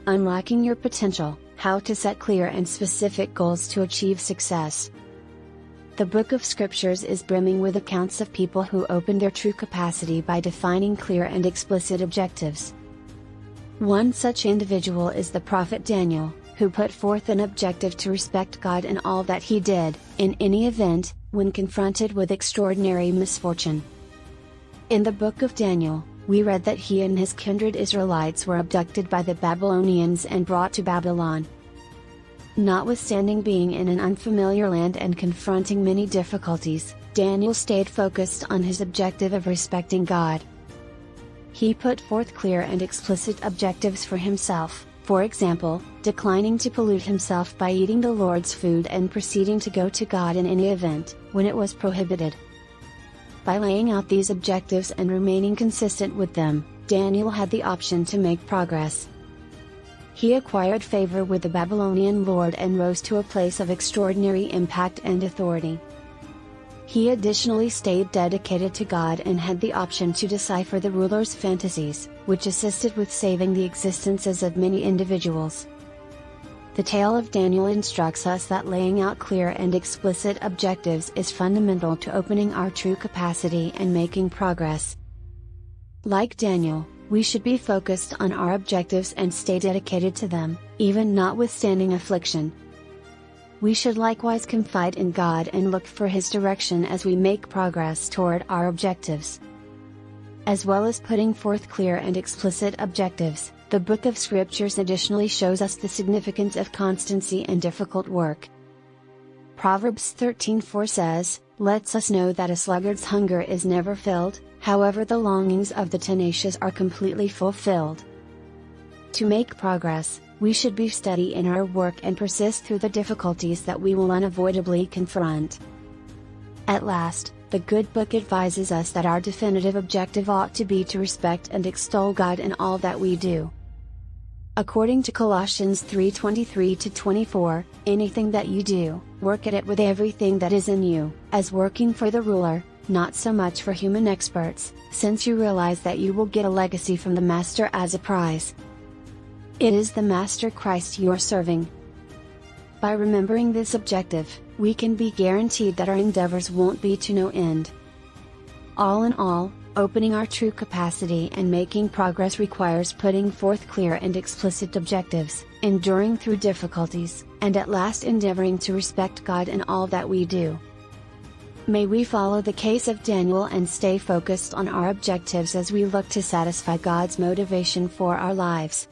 Unlocking Your Potential: How to Set Clear and Specific Goals to Achieve Success. The book of scriptures is brimming with accounts of people who opened their true capacity by defining clear and explicit objectives. One such individual is the prophet Daniel, who put forth an objective to respect God in all that he did, in any event, when confronted with extraordinary misfortune. In the book of Daniel, we read that he and his kindred Israelites were abducted by the Babylonians and brought to Babylon. Notwithstanding being in an unfamiliar land and confronting many difficulties, Daniel stayed focused on his objective of respecting God. He put forth clear and explicit objectives for himself, for example, declining to pollute himself by eating the Lord's food and proceeding to go to God in any event, when it was prohibited. By laying out these objectives and remaining consistent with them, Daniel had the option to make progress. He acquired favor with the Babylonian lord and rose to a place of extraordinary impact and authority. He additionally stayed dedicated to God and had the option to decipher the ruler's fantasies, which assisted with saving the existences of many individuals. The tale of Daniel instructs us that laying out clear and explicit objectives is fundamental to opening our true capacity and making progress. Like Daniel, we should be focused on our objectives and stay dedicated to them, even notwithstanding affliction. We should likewise confide in God and look for His direction as we make progress toward our objectives. As well as putting forth clear and explicit objectives, the book of scriptures additionally shows us the significance of constancy in difficult work. Proverbs 13:4 says, "Lets us know that a sluggard's hunger is never filled, however the longings of the tenacious are completely fulfilled." To make progress, we should be steady in our work and persist through the difficulties that we will unavoidably confront. At last, the good book advises us that our definitive objective ought to be to respect and extol God in all that we do. According to Colossians 3:23-24, anything that you do, work at it with everything that is in you, as working for the ruler, not so much for human experts, since you realize that you will get a legacy from the Master as a prize. It is the Master Christ you are serving. By remembering this objective, we can be guaranteed that our endeavors won't be to no end. All in all, opening our true capacity and making progress requires putting forth clear and explicit objectives, enduring through difficulties, and at last endeavoring to respect God in all that we do. May we follow the case of Daniel and stay focused on our objectives as we look to satisfy God's motivation for our lives.